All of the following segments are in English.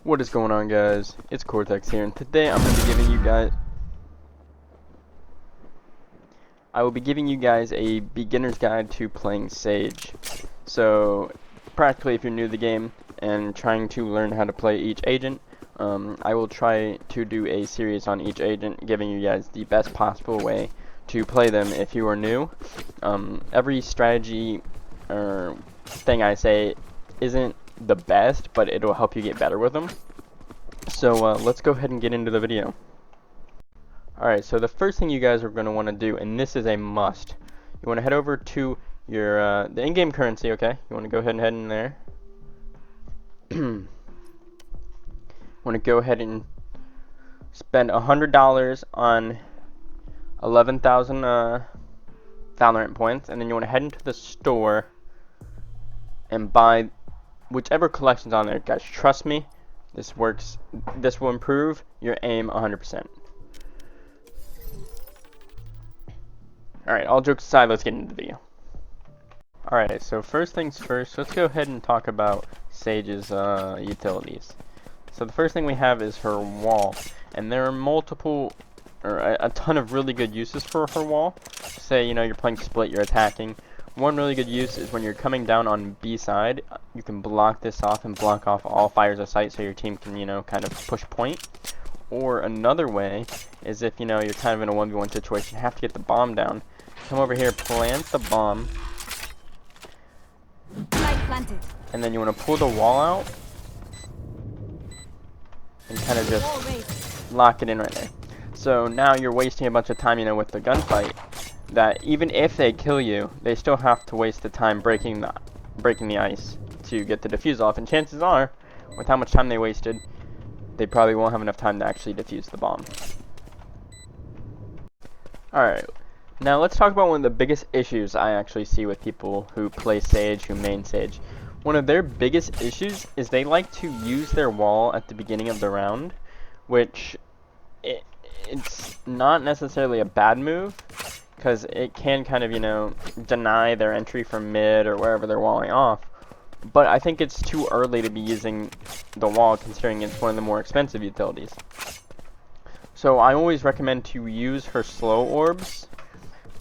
What is going on, guys? It's Cortex here, and today I will be giving you guys a beginner's guide to playing Sage. So, practically, if you're new to the game and trying to learn how to play each agent, I will try to do a series on each agent, giving you guys the best possible way to play them if you are new. Every strategy or thing I say isn't the best, but it'll help you get better with them. So let's go ahead and get into the video. Alright, so the first thing you guys are going to want to do, and this is a must, you want to head over to your the in-game currency, okay? You want to go ahead and head in there. Want to go ahead and spend $100 on 11,000 Valorant points, and then you want to head into the store and buy whichever collection's on there. Guys, trust me, this works. This will improve your aim 100%. Alright, all jokes aside, let's get into the video. Alright, so first things first, let's go ahead and talk about Sage's utilities. So the first thing we have is her wall, and there are multiple, or a ton of really good uses for her wall. Say, you know, you're playing split, you're attacking. One really good use is when you're coming down on B side, you can block this off and block off all fires of sight so your team can, you know, kind of push point. Or another way is if, you know, you're kind of in a 1v1 situation, you have to get the bomb down. Come over here, plant the bomb, and then you want to pull the wall out and kind of just lock it in right there. So now you're wasting a bunch of time, you know, with the gunfight, that even if they kill you, they still have to waste the time breaking the ice to get the defuse off, and chances are, with how much time they wasted, they probably won't have enough time to actually defuse the bomb. Alright, now let's talk about one of the biggest issues I actually see with people who play Sage, who main Sage. One of their biggest issues is they like to use their wall at the beginning of the round, which it's not necessarily a bad move, because it can kind of, you know, deny their entry from mid or wherever they're walling off. But I think it's too early to be using the wall, considering it's one of the more expensive utilities. So I always recommend to use her slow orbs,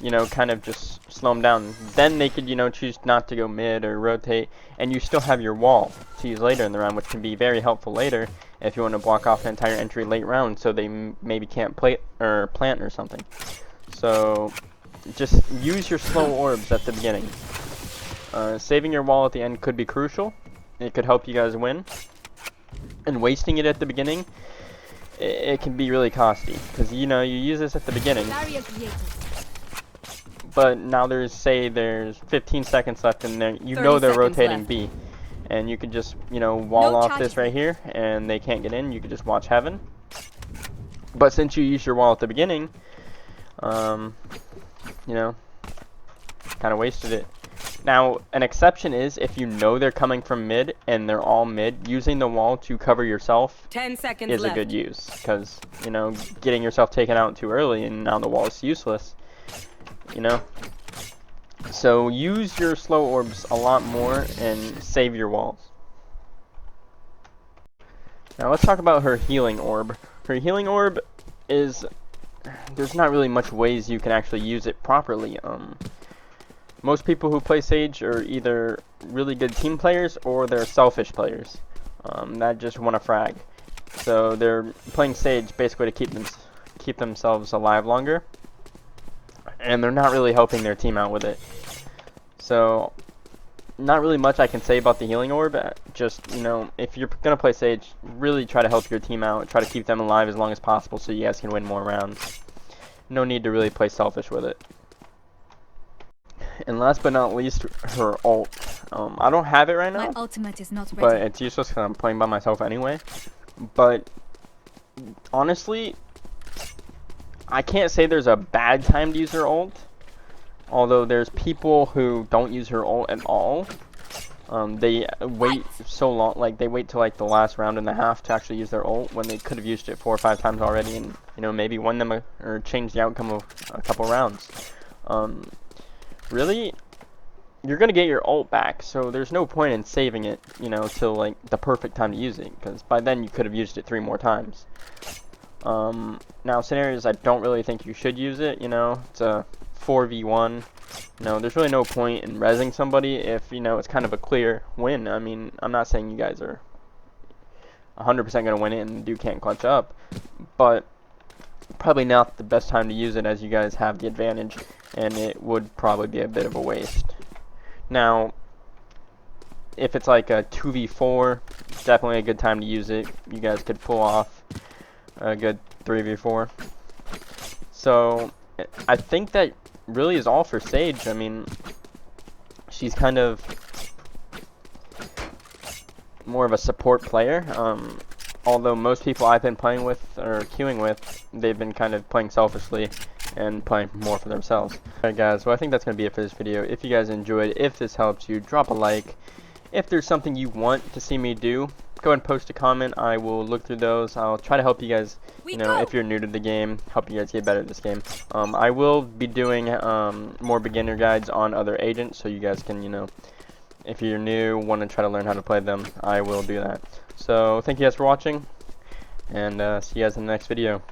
you know, kind of just slow them down. Then they could, you know, choose not to go mid or rotate, and you still have your wall to use later in the round, which can be very helpful later if you want to block off an entire entry late round so they maybe can't play or plant or something. So just use your slow orbs at the beginning. Saving your wall at the end could be crucial. It could help you guys win. And wasting it at the beginning, it can be really costly, because, you know, you use this at the beginning, but now there's 15 seconds left, and you know they're rotating left. B, and you could just, you know, wall off this right here, and they can't get in. You could just watch heaven. But since you use your wall at the beginning, you know, kind of wasted it. Now, an exception is if you know they're coming from mid and they're all mid, using the wall to cover yourself 10 seconds is left. A good use, because, you know, getting yourself taken out too early and now the wall is useless, you know. So use your slow orbs a lot more and save your walls. Now let's talk about her healing orb. Her healing orb is, there's not really much ways you can actually use it properly. Most people who play Sage are either really good team players or they're selfish players that just want to frag. So they're playing Sage basically to keep themselves alive longer, and they're not really helping their team out with it. So not really much I can say about the healing orb. Just, you know, if you're gonna play Sage, really try to help your team out. Try to keep them alive as long as possible so you guys can win more rounds. No need to really play selfish with it. And last but not least, her ult. I don't have it right now, my ultimate is not ready, but it's useless because I'm playing by myself anyway. But honestly, I can't say there's a bad time to use her ult, although there's people who don't use her ult at all. They wait so long, like they wait till like the last round and a half to actually use their ult when they could have used it 4 or 5 times already, and, you know, maybe won them or changed the outcome of a couple rounds. Really, you're gonna get your ult back, so there's no point in saving it, you know, till like the perfect time to use it, because by then you could have used it 3 more times. Now scenarios I don't really think you should use it, you know, it's a 4v1, you know, there's really no point in rezzing somebody if, you know, it's kind of a clear win. I mean, I'm not saying you guys are 100% gonna win it and you can't clutch up, but probably not the best time to use it as you guys have the advantage, and it would probably be a bit of a waste. Now, if it's like a 2v4, definitely a good time to use it. You guys could pull off a good 3v4. So, I think that really is all for Sage. I mean, she's kind of more of a support player. Although most people I've been playing with or queuing with, they've been kind of playing selfishly and playing more for themselves. Alright guys, well I think that's going to be it for this video. If you guys enjoyed, if this helps you, drop a like. If there's something you want to see me do, go ahead and post a comment. I will look through those. I'll try to help you guys, you know, if you're new to the game, help you guys get better at this game. I will be doing more beginner guides on other agents, so you guys can, you know, if you're new, want to try to learn how to play them, I will do that. So, thank you guys for watching, and see you guys in the next video.